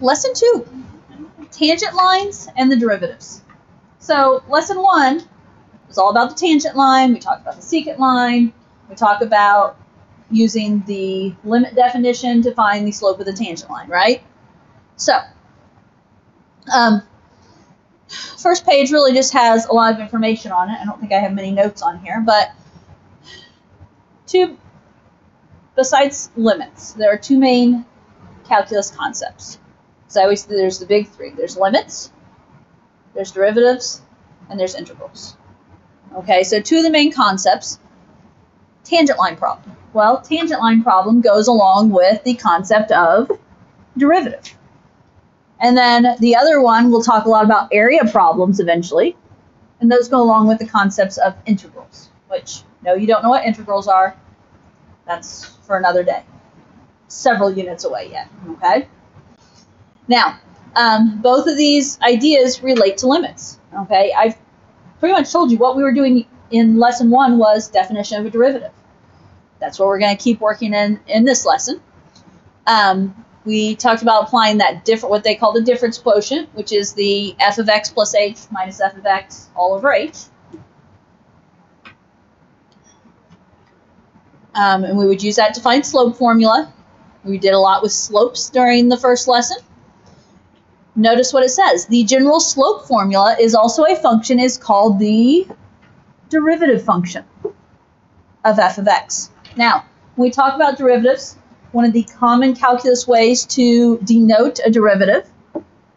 Lesson 2, tangent lines and the derivatives. So lesson 1 was all about the tangent line. We talked about the secant line. We talked about using the limit definition to find the slope of the tangent line, right? So, first page really just has a lot of information on it. I don't think I have many notes on here, but besides limits, there are two main calculus concepts. So I always say there's the big three. There's limits, there's derivatives, and there's integrals. Okay, so two of the main concepts. Tangent line problem. Well, tangent line problem goes along with the concept of derivative. And then the other one, we'll talk a lot about area problems eventually. And those go along with the concepts of integrals, which, no, you don't know what integrals are. That's for another day. Several units away yet, okay? Now, both of these ideas relate to limits, okay? I've pretty much told you what we were doing in lesson 1 was definition of a derivative. That's what we're going to keep working in this lesson. We talked about applying that what they call the difference quotient, which is the f of x plus h minus f of x all over h. And we would use that to find slope formula. We did a lot with slopes during the first lesson. Notice what it says. The general slope formula is also a function is called the derivative function of f of x. Now, when we talk about derivatives, one of the common calculus ways to denote a derivative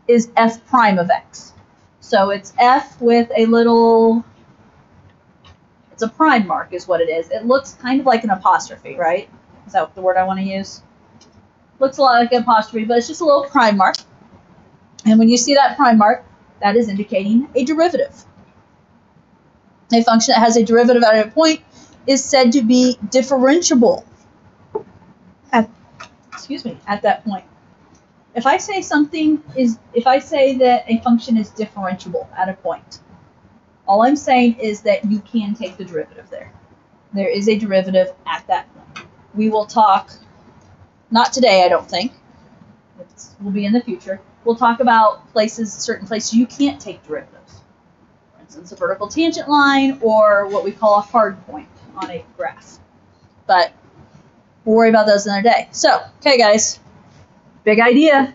is f prime of x. So it's f with a little, it's a prime mark is what it is. It looks kind of like an apostrophe, right? Is that the word I want to use? Looks a lot like an apostrophe, but it's just a little prime mark. And when you see that prime mark, that is indicating a derivative. A function that has a derivative at a point is said to be differentiable at that point. If I say that a function is differentiable at a point, all I'm saying is that you can take the derivative there. There is a derivative at that point. We will talk, not today, I don't think. It will be in the future. We'll talk about certain places you can't take derivatives. For instance, a vertical tangent line or what we call a hard point on a graph. But we'll worry about those another day. So, okay guys, big idea.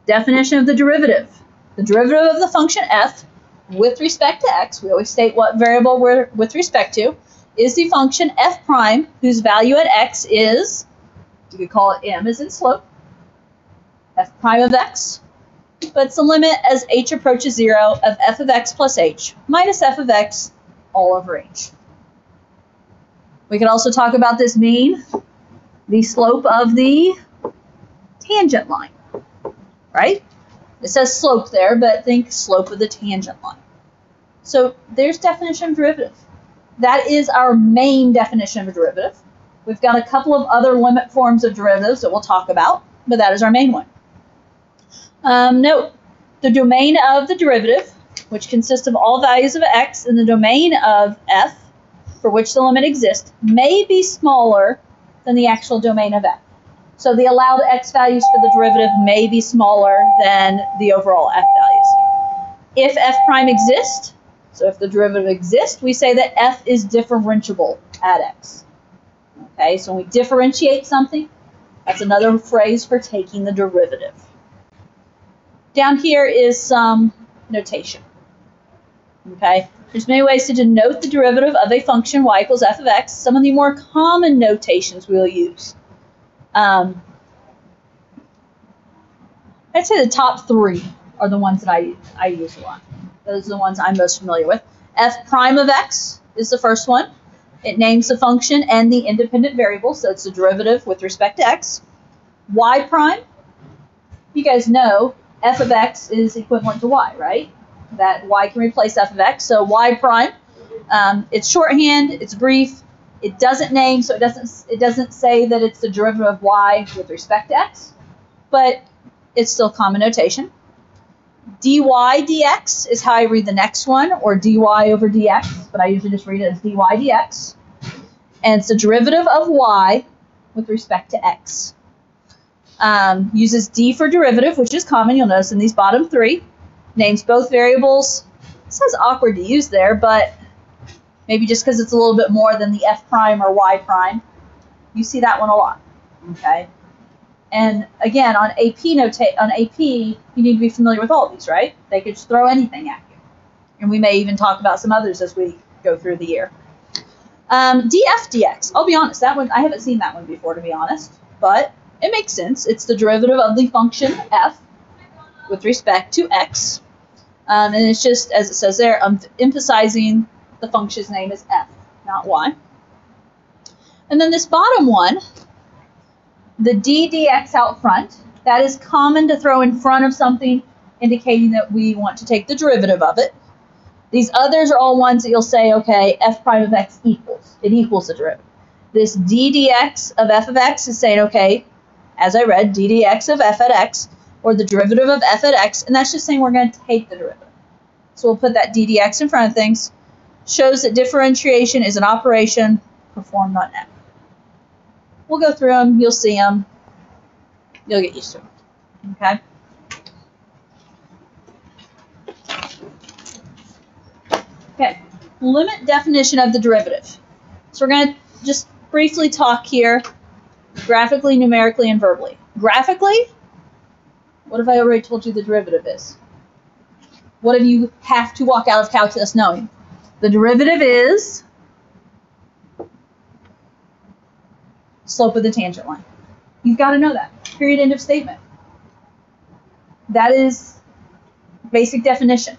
Definition of the derivative. The derivative of the function f with respect to x, we always state what variable we're with respect to, is the function f prime whose value at x is, you could call it m as in slope, f prime of x, but it's the limit as h approaches 0 of f of x plus h minus f of x all over h. We could also talk about this mean the slope of the tangent line, right? It says slope there, but think slope of the tangent line. So there's definition of derivative. That is our main definition of a derivative. We've got a couple of other limit forms of derivatives that we'll talk about, but that is our main one. Note, the domain of the derivative, which consists of all values of x in the domain of f, for which the limit exists, may be smaller than the actual domain of f. So the allowed x values for the derivative may be smaller than the overall f values. If f prime exists, so if the derivative exists, we say that f is differentiable at x. Okay, so when we differentiate something, that's another phrase for taking the derivative. Down here is some notation. Okay, there's many ways to denote the derivative of a function y equals f of x. Some of the more common notations we'll use. I'd say the top 3 are the ones that I use a lot. Those are the ones I'm most familiar with. F prime of x is the first one. It names the function and the independent variable, so it's the derivative with respect to x. Y prime, you guys know f of x is equivalent to y, right? That y can replace f of x, so y prime. It's shorthand, it's brief, it doesn't name, so it doesn't say that it's the derivative of y with respect to x, but it's still common notation. dy dx is how I read the next one, or dy over dx, but I usually just read it as dy dx. And it's the derivative of y with respect to x. Uses D for derivative, which is common. You'll notice in these bottom three. Names both variables. It says awkward to use there, but maybe just because it's a little bit more than the f prime or y prime. You see that one a lot. Okay. And again, on AP, you need to be familiar with all of these, right? They could just throw anything at you. And we may even talk about some others as we go through the year. df dx. I'll be honest, that one, I haven't seen that one before, to be honest. But it makes sense. It's the derivative of the function f with respect to x. And it's just, as it says there, I'm emphasizing the function's name is f, not y. And then this bottom one, the d dx out front, that is common to throw in front of something, indicating that we want to take the derivative of it. These others are all ones that you'll say, okay, f prime of x equals. It equals the derivative. This d dx of f of x is saying, okay, as I read, d dx of f at x, or the derivative of f at x, and that's just saying we're going to take the derivative. So we'll put that d dx in front of things. Shows that differentiation is an operation performed on f. We'll go through them. You'll see them. You'll get used to them. Okay? Okay. Limit definition of the derivative. So we're going to just briefly talk here, graphically, numerically, and verbally. Graphically, what have I already told you the derivative is? What do you have to walk out of calculus knowing? The derivative is slope of the tangent line. You've got to know that. Period, end of statement. That is basic definition.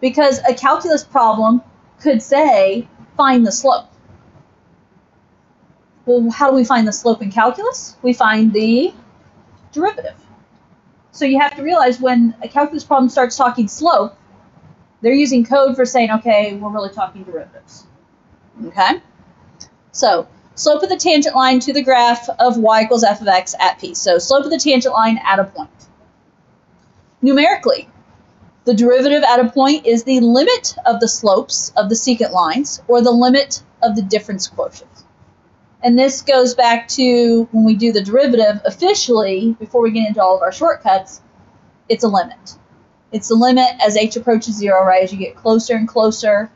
Because a calculus problem could say, find the slope. Well, how do we find the slope in calculus? We find the derivative. So you have to realize when a calculus problem starts talking slope, they're using code for saying, okay, we're really talking derivatives. Okay? So, slope of the tangent line to the graph of y equals f of x at p. So, slope of the tangent line at a point. Numerically, the derivative at a point is the limit of the slopes of the secant lines, or the limit of the difference quotient. And this goes back to when we do the derivative officially, before we get into all of our shortcuts, it's a limit. It's the limit as h approaches 0, right? As you get closer and closer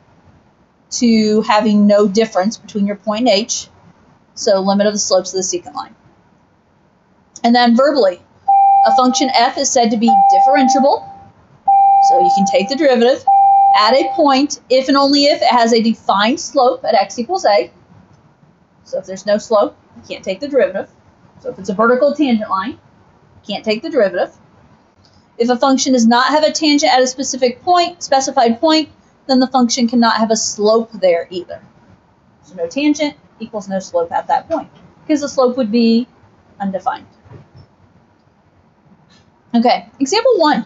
to having no difference between your point and h. So limit of the slopes of the secant line. And then verbally, a function f is said to be differentiable. So you can take the derivative at a point if and only if it has a defined slope at x equals a. So if there's no slope, you can't take the derivative. So if it's a vertical tangent line, you can't take the derivative. If a function does not have a tangent at a specific point, specified point, then the function cannot have a slope there either. So no tangent equals no slope at that point, because the slope would be undefined. Okay, example 1.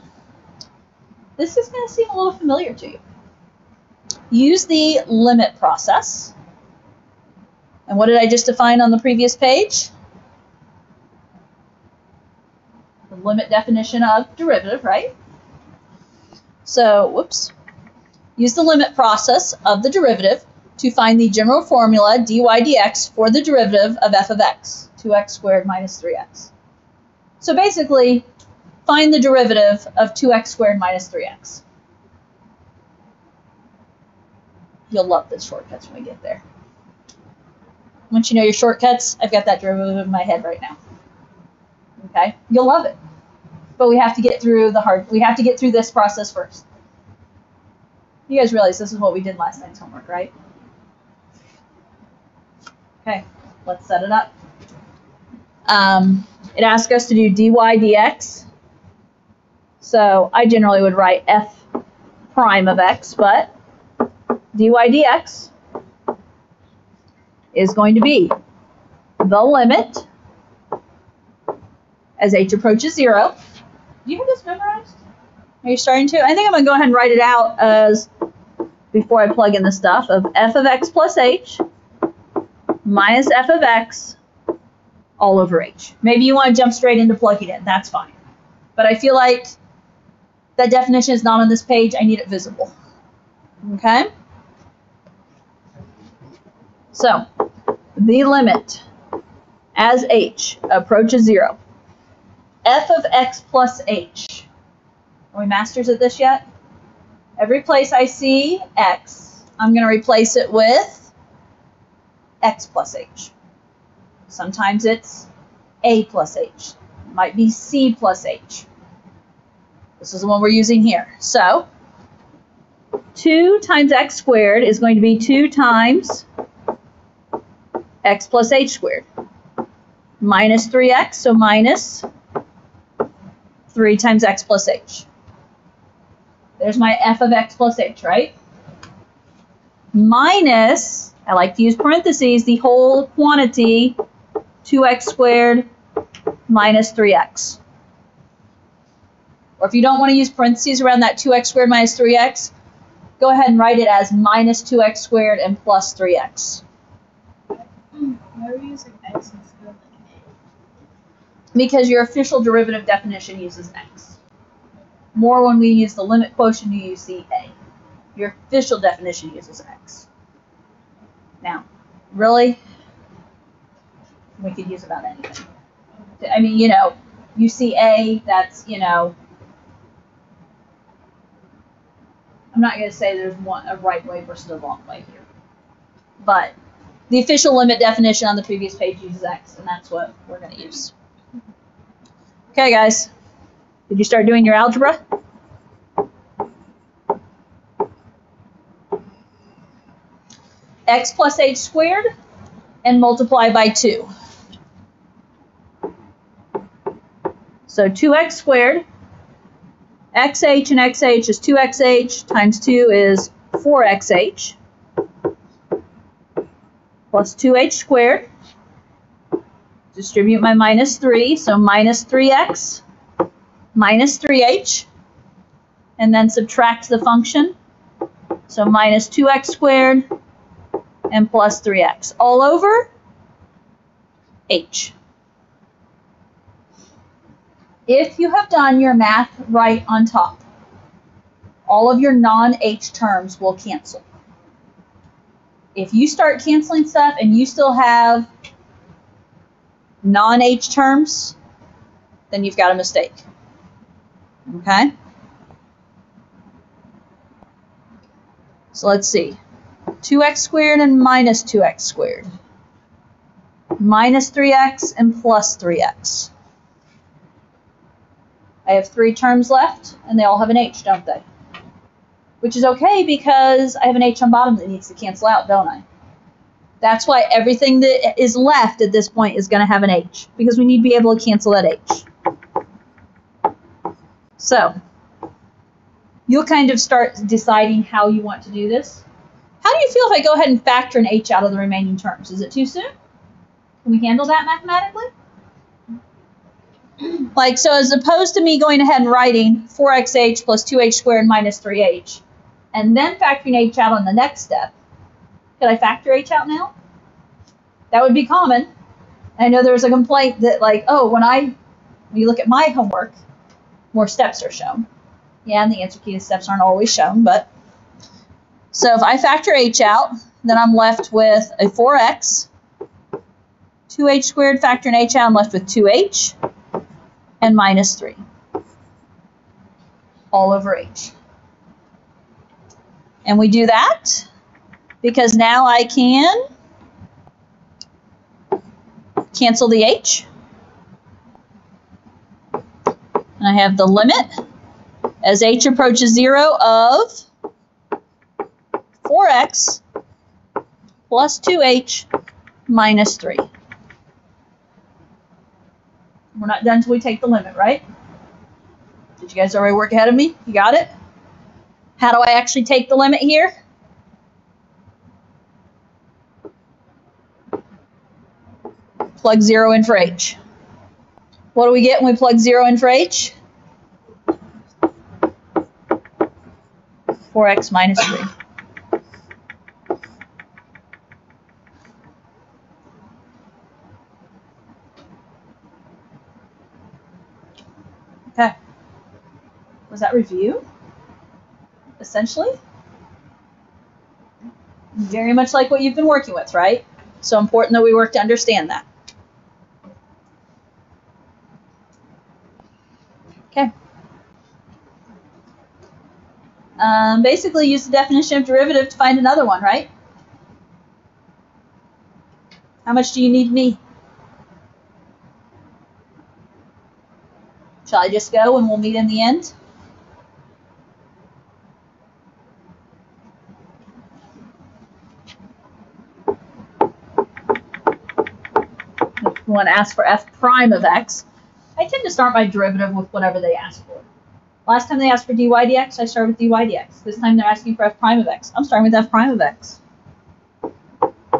This is going to seem a little familiar to you. Use the limit process. And what did I just define on the previous page? The limit definition of derivative, right? So, whoops. Use the limit process of the derivative to find the general formula dy dx for the derivative of f of x, 2x squared minus 3x. So basically, find the derivative of 2x squared minus 3x. You'll love the shortcuts when we get there. Once you know your shortcuts, I've got that derivative in my head right now. Okay? You'll love it. But we have to get through we have to get through this process first. You guys realize this is what we did last night's homework, right? Okay, let's set it up. It asks us to do dy dx. So I generally would write f prime of x, but dy dx is going to be the limit as h approaches 0. Do you have this memorized? Are you starting to? I think I'm going to go ahead and write it out as, before I plug in the stuff, of f of x plus h minus f of x all over h. Maybe you want to jump straight into plugging it. That's fine. But I feel like that definition is not on this page. I need it visible. Okay? So, the limit as h approaches 0 f of x plus h. Are we masters at this yet? Every place I see x, I'm going to replace it with x plus h. Sometimes it's a plus h. It might be c plus h. This is the one we're using here. So 2 times x squared is going to be 2 times x plus h squared. Minus 3x, so minus 3 times x plus h. There's my f of x plus h, right? Minus, I like to use parentheses, the whole quantity, 2x squared minus 3x. Or if you don't want to use parentheses around that 2x squared minus 3x, go ahead and write it as minus 2x squared and plus 3x. Why are we using x instead of like a? Because your official derivative definition uses x. More when we use the limit quotient, you use the a. Your official definition uses x. Now, really, we could use about anything. I mean, you know, you see a, that's, you know, I'm not going to say there's a right way versus a wrong way here. But the official limit definition on the previous page uses x, and that's what we're going to use. Okay, guys. Did you start doing your algebra? X plus h squared and multiply by 2. So 2x squared, xh and xh is 2xh times 2 is 4xh plus 2h squared. Distribute my minus 3, so minus 3x minus 3h, and then subtract the function. So minus 2x squared and plus 3x all over h. If you have done your math right on top, all of your non-h terms will cancel. If you start canceling stuff and you still have non-h terms, then you've got a mistake. Okay? So let's see. 2x squared and minus 2x squared. Minus 3x and plus 3x. I have 3 terms left, and they all have an h, don't they? Which is okay because I have an h on bottom that needs to cancel out, don't I? That's why everything that is left at this point is going to have an h, because we need to be able to cancel that h. So, you'll kind of start deciding how you want to do this. How do you feel if I go ahead and factor an h out of the remaining terms? Is it too soon? Can we handle that mathematically? Like, so as opposed to me going ahead and writing 4xh plus 2h squared minus 3h, and then factoring h out on the next step, could I factor h out now? That would be common. I know there was a complaint that, like, oh, when you look at my homework, more steps are shown. Yeah, and the answer key to steps aren't always shown, but so if I factor h out, then I'm left with a 4x, 2h squared, factoring h out, I'm left with 2h, and minus 3, all over h. And we do that because now I can cancel the h, and I have the limit as h approaches 0 of 4x plus 2h minus 3. We're not done until we take the limit, right? Did you guys already work ahead of me? You got it? How do I actually take the limit here? Plug 0 in for h. What do we get when we plug 0 in for h? 4x minus 3. Okay. Was that review? Essentially? Very much like what you've been working with, right? So important that we work to understand that. Basically use the definition of derivative to find another one, right? How much do you need me? Shall I just go and we'll meet in the end? If you want to ask for f prime of x, I tend to start my derivative with whatever they ask for. Last time they asked for dy dx, I started with dy dx. This time they're asking for f prime of x. I'm starting with f prime of x.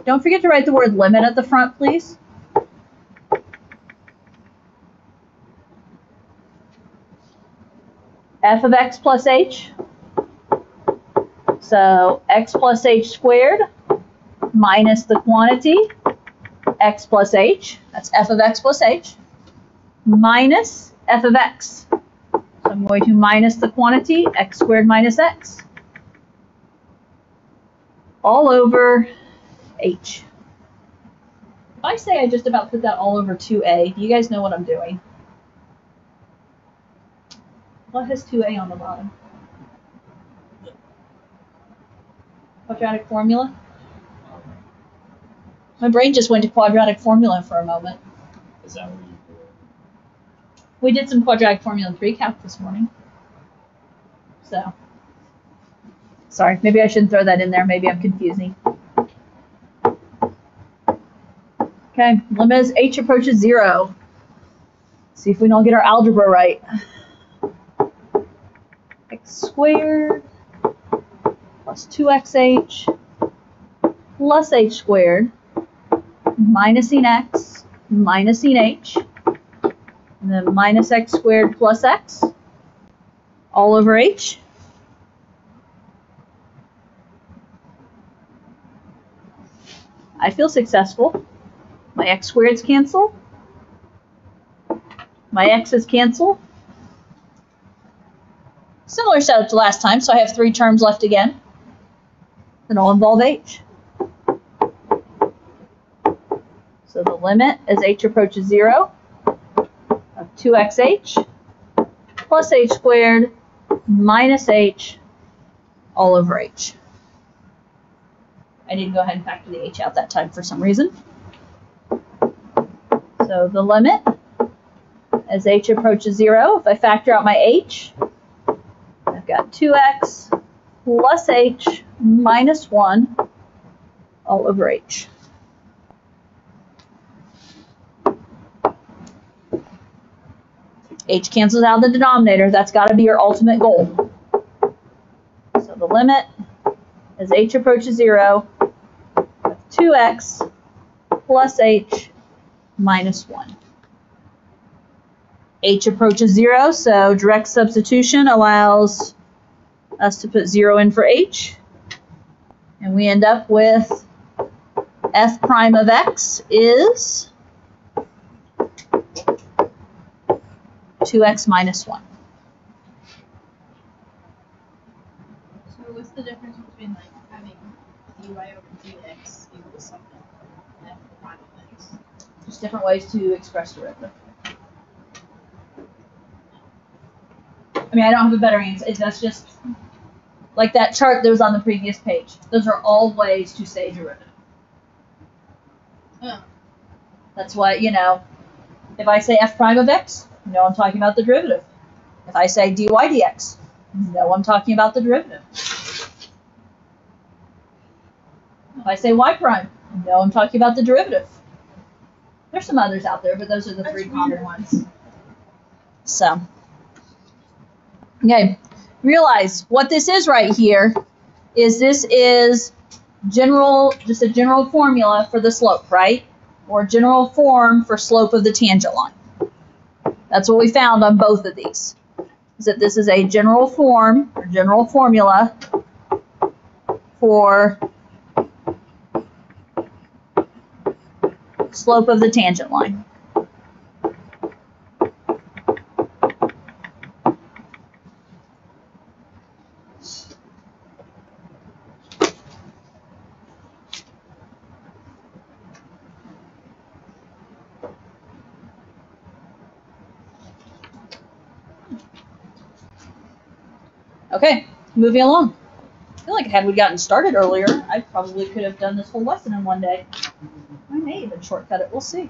Don't forget to write the word limit at the front, please. F of x plus h. So x plus h squared minus the quantity x plus h. That's f of x plus h minus f of x. So I'm going to minus the quantity x squared minus x all over h. If I say I just about put that all over 2a, do you guys know what I'm doing? What has 2a on the bottom? Quadratic formula? My brain just went to quadratic formula for a moment. Is that what you do? We did some quadratic formula 3 calc this morning. So, sorry, maybe I shouldn't throw that in there. Maybe I'm confusing. Okay, limit as h approaches 0. See if we don't get our algebra right. X squared plus 2xh plus h squared minusing x minusing h, and then minus x squared plus x all over h. I feel successful. My x squareds cancel. My x's cancel. Similar setup to last time, so I have 3 terms left again. Then I'll involve h. So the limit as h approaches 0 of 2xh plus h squared minus h all over h. I didn't go ahead and factor the h out that time for some reason. So the limit as h approaches 0, if I factor out my h, I've got 2x plus h minus 1 all over h. H cancels out of the denominator. That's got to be your ultimate goal. So the limit as h approaches 0 of 2x plus h minus 1. H approaches 0, so direct substitution allows us to put 0 in for h. And we end up with f prime of x is 2x minus 1. So what's the difference between like having dy over dx equals something f prime of x? Just different ways to express derivative. I mean, I don't have a better answer. That's just like that chart that was on the previous page. Those are all ways to say derivative. Oh. That's what, if I say f prime of x, I'm talking about the derivative. If I say dy dx, I'm talking about the derivative. If I say y prime, I'm talking about the derivative. There's some others out there, but those are the 3 common ones. So, okay, realize what this is right here is this is just a general formula for the slope, right? Or general form for slope of the tangent line. That's what we found on both of these, is that this is a general form or general formula for slope of the tangent line. Okay, moving along. I feel like had we gotten started earlier, I probably could have done this whole lesson in one day. I may even shortcut it. We'll see.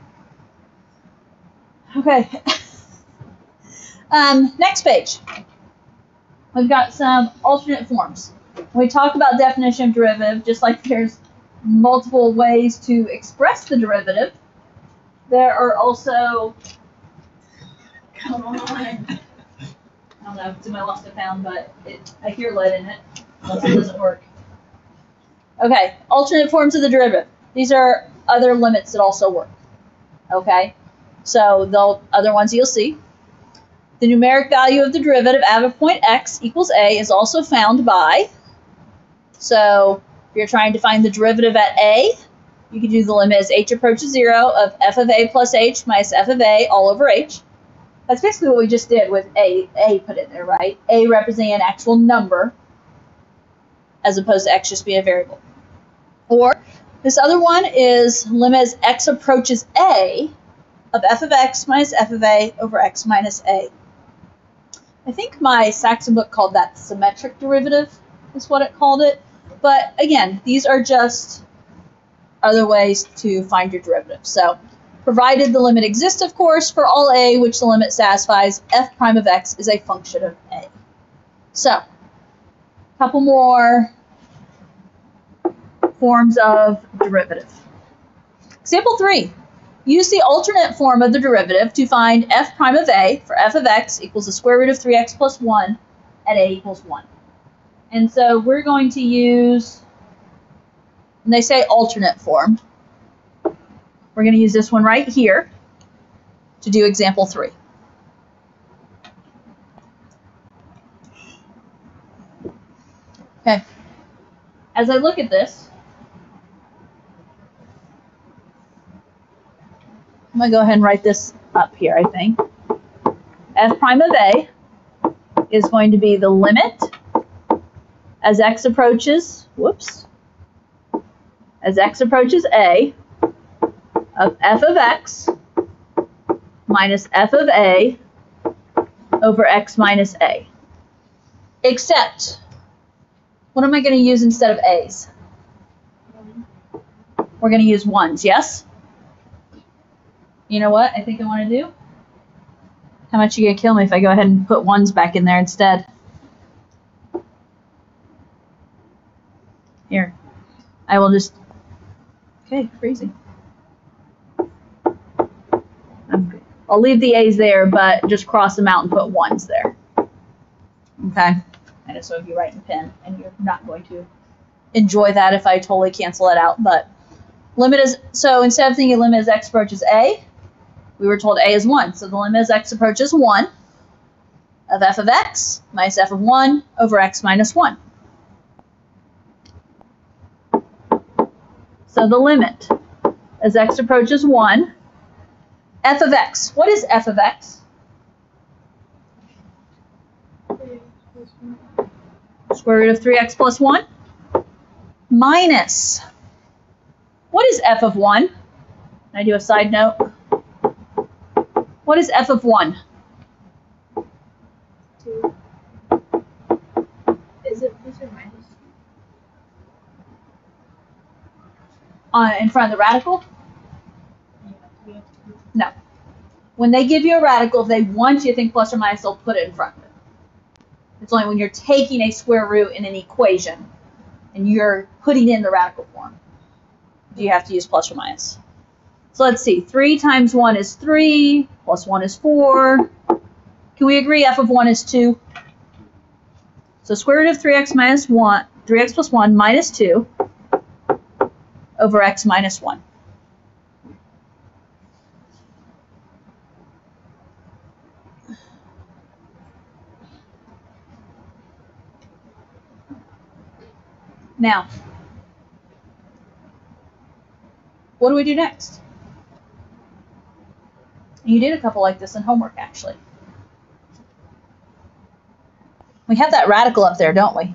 Okay. Next page. We've got some alternate forms. When we talk about definition of derivative, just like there's multiple ways to express the derivative, there are also, come on, I don't know, it's in my lost and found, but I hear lead in it, unless it doesn't work. Okay, alternate forms of the derivative. These are other limits that also work. Okay, so the other ones you'll see. The numeric value of the derivative at a point x equals a is also found by, so if you're trying to find the derivative at a, you can do the limit as h approaches 0 of f of a plus h minus f of a all over h. That's basically what we just did with a put in there, right? A representing an actual number as opposed to x just being a variable. Or this other one is limit as x approaches a of f of x minus f of a over x minus a. I think my Saxon book called that symmetric derivative, is what it called it. But again, these are just other ways to find your derivative. So, provided the limit exists, of course, for all a, which the limit satisfies, f prime of x is a function of a. So, a couple more forms of derivative. Example 3. Use the alternate form of the derivative to find f prime of a for f of x equals the square root of 3x plus 1 at a equals 1. And so we're going to use, and they say alternate form, we're going to use this one right here to do example 3. Okay, as I look at this, I'm going to go ahead and write this up here, I think. F prime of a is going to be the limit as x approaches, as x approaches a of f of x minus f of a over x minus a. Except, what am I going to use instead of a's? We're going to use ones, yes? You know what I think I want to do? How much are you going to kill me if I go ahead and put ones back in there instead? Here. I will just... Okay, crazy. Okay. I'll leave the a's there, but just cross them out and put ones there. Okay? I know some of you write in pen, and you're not going to enjoy that if I totally cancel it out, but limit is... So instead of thinking limit as x approaches a, we were told a is 1, so the limit as x approaches 1 of f of x minus f of 1 over x minus 1. So the limit as x approaches 1, f of x. What is f of x? Square root of 3x plus 1 minus, what is f of 1? Can I do a side note? What is f of 1? 2. Is it plus or minus? In front of the radical? No. When they give you a radical, if they want you to think plus or minus, they'll put it in front of it. It's only when you're taking a square root in an equation and you're putting in the radical form do you have to use plus or minus. So let's see. 3 times 1 is 3, plus 1 is 4. Can we agree f of 1 is 2? So square root of 3x minus 1, 3x plus 1 minus 2 over x minus 1. Now, what do we do next? You did a couple like this in homework, actually. We have that radical up there, don't we?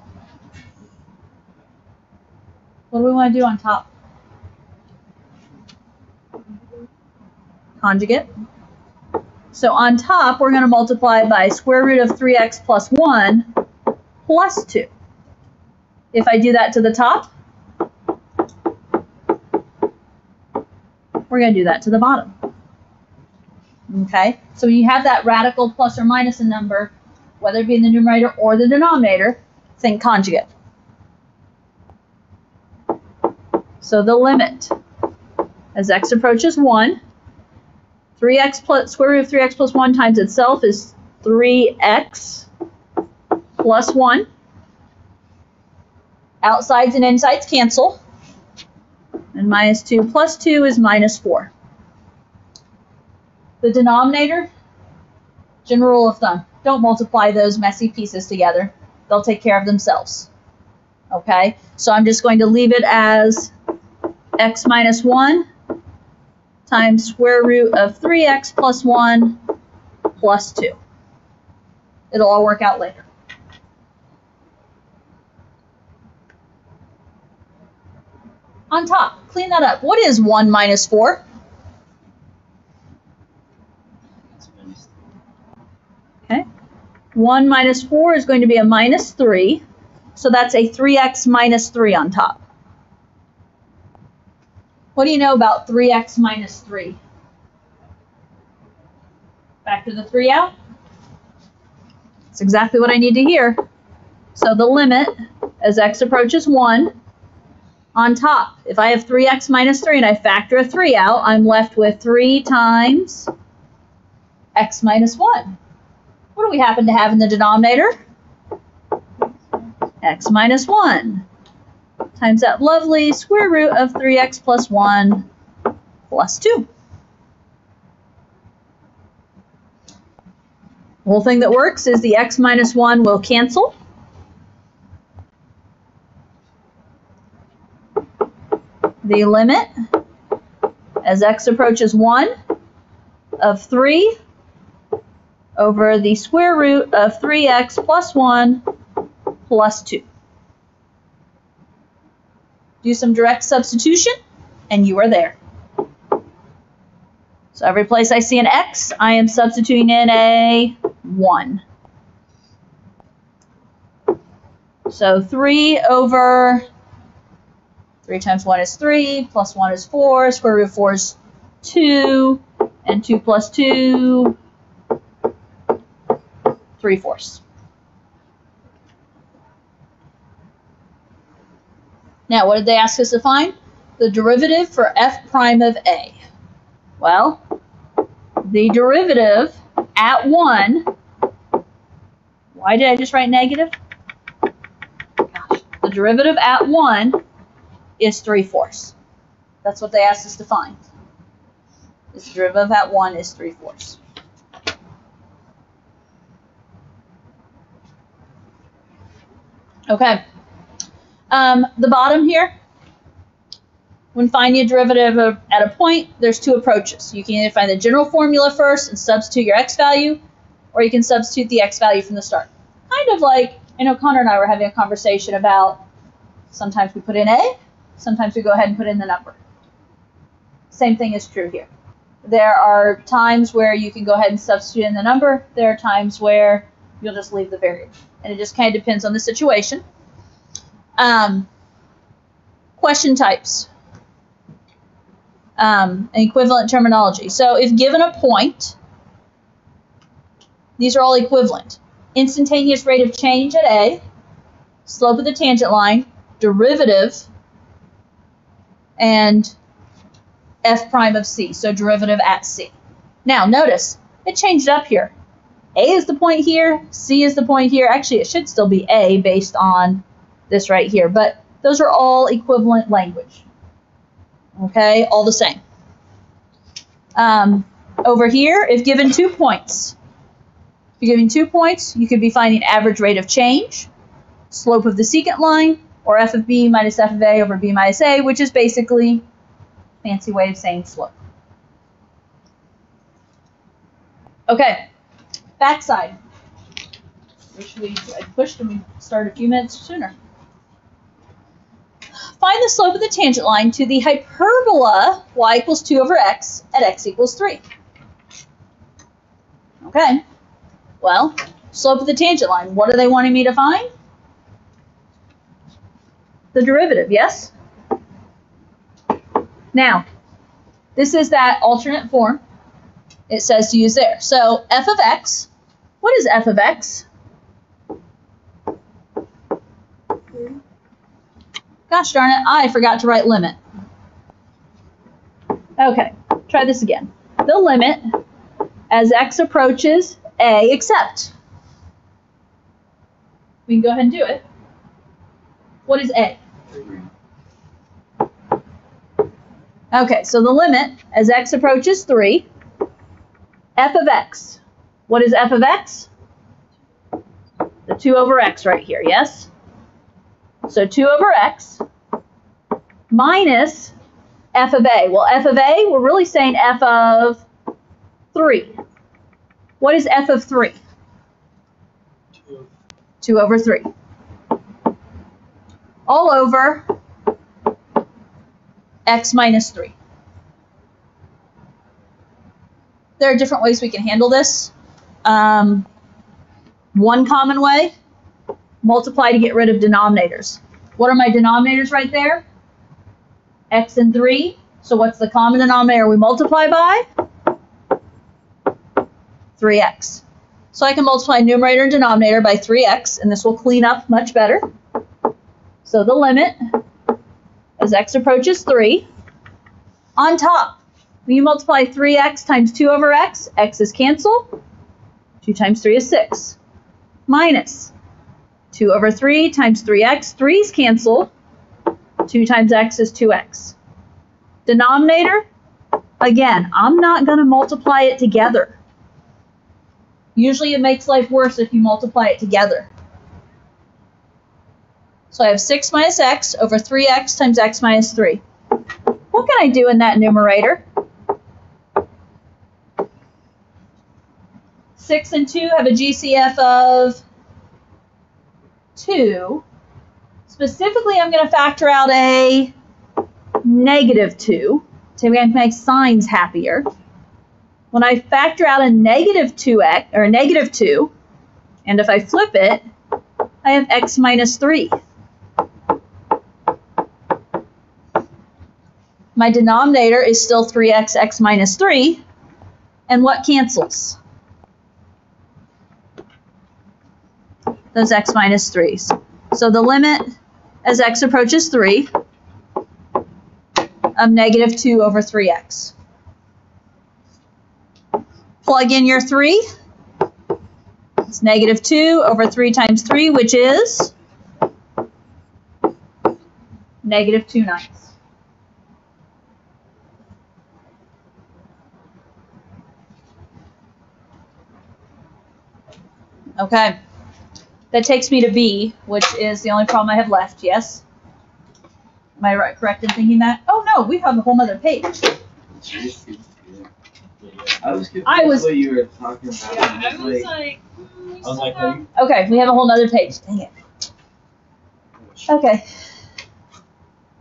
What do we want to do on top? Conjugate. So on top, we're going to multiply by square root of 3x plus 1 plus 2. If I do that to the top, we're going to do that to the bottom. Okay, so when you have that radical plus or minus a number, whether it be in the numerator or the denominator, think conjugate. So the limit as x approaches 1, 3x plus square root of 3x plus 1 times itself is 3x plus 1. Outsides and insides cancel. And minus 2 plus 2 is minus 4. The denominator, general rule of thumb, don't multiply those messy pieces together. They'll take care of themselves. Okay, so I'm just going to leave it as x minus 1 times square root of 3x plus 1 plus 2. It'll all work out later. On top, clean that up. What is 1 minus 4? Okay. 1 minus 4 is going to be a minus 3. So that's a 3x minus 3 on top. What do you know about 3x minus 3? Factor the 3 out. That's exactly what I need to hear. So the limit as x approaches 1 on top. If I have 3x minus 3 and I factor a 3 out, I'm left with 3 times x minus 1. What do we happen to have in the denominator? X minus 1 times that lovely square root of 3x plus 1 plus 2. The whole thing that works is the x minus 1 will cancel. The limit as x approaches 1 of 3 over the square root of 3x plus 1 plus 2. Do some direct substitution, and you are there. So every place I see an x, I am substituting in a 1. So 3 over 3 times 1 is 3, plus 1 is 4, square root of 4 is 2, and 2 plus 2, 3/4. Now, what did they ask us to find? The derivative for f prime of a. Well, the derivative at 1, why did I just write negative? Gosh, the derivative at 1 is 3/4. That's what they asked us to find. This derivative at 1 is 3/4. Okay. The bottom here, when finding a derivative at a point, there's two approaches. You can either find the general formula first and substitute your x value, or you can substitute the x value from the start. Kind of like, I know Connor and I were having a conversation about sometimes we put in a, sometimes we go ahead and put in the number. Same thing is true here. There are times where you can go ahead and substitute in the number. There are times where you'll just leave the variable. And it just kind of depends on the situation. Question types. And equivalent terminology. So if given a point, these are all equivalent. Instantaneous rate of change at A, slope of the tangent line, derivative, and f prime of c, so derivative at c. Now notice, it changed up here. A is the point here, C is the point here. Actually, it should still be A based on this right here, but those are all equivalent language. Okay, all the same. Over here, if given 2 points, if you're giving 2 points, you could be finding average rate of change, slope of the secant line, or f of b minus f of a over b minus a, which is basically a fancy way of saying slope. Okay. Backside. Wish we had pushed and we started a few minutes sooner. Find the slope of the tangent line to the hyperbola y equals 2 over x at x equals 3. Okay. Well, slope of the tangent line. What are they wanting me to find? the derivative, yes? Now, this is that alternate form it says to use there. So f of x, what is f of x? Gosh darn it, I forgot to write limit. Okay, try this again. The limit as x approaches a, except. We can go ahead and do it. What is a? Okay, so the limit as x approaches 3, f of x. What is f of x? The 2 over x right here, yes? So 2 over x minus f of a. Well, f of a, we're really saying f of 3. What is f of 3? 2 over 3. All over x minus 3. There are different ways we can handle this. One common way, multiply to get rid of denominators. What are my denominators right there? X and 3. So what's the common denominator we multiply by? 3x. So I can multiply numerator and denominator by 3x, and this will clean up much better. So the limit as x approaches 3. On top, when you multiply 3x times 2 over x, x is canceled. 2 times 3 is 6. Minus 2 over 3 times 3x, 3's cancel. 2 times x is 2x. Denominator, again, I'm not going to multiply it together. Usually it makes life worse if you multiply it together. So I have 6 minus x over 3x times x minus 3. What can I do in that numerator? 6 and 2 have a GCF of 2. Specifically, I'm going to factor out a negative 2 to make signs happier. When I factor out a negative 2x, or a negative 2, and if I flip it, I have x minus 3. My denominator is still 3x, x minus 3. And what cancels? Those x minus 3's. So the limit as x approaches 3 of negative 2 over 3x. Plug in your 3. It's negative 2 over 3 times 3, which is negative 2/9. Okay. That takes me to B, which is the only problem I have left, yes? Am I correct in thinking that? Oh no, we have a whole other page. I was confused what you were talking about. Yeah, I was like, Okay, we have a whole other page. Dang it. Okay.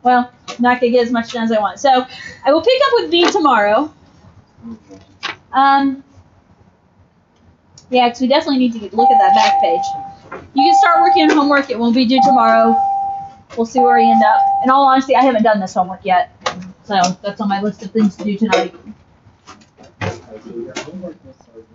Well, not going to get as much done as I want. So, I will pick up with B tomorrow. Yeah, because we definitely need to look at that back page. You can start working on homework. It won't be due tomorrow. We'll see where we end up. In all honesty, I haven't done this homework yet. So, that's on my list of things to do tonight. So your homework will start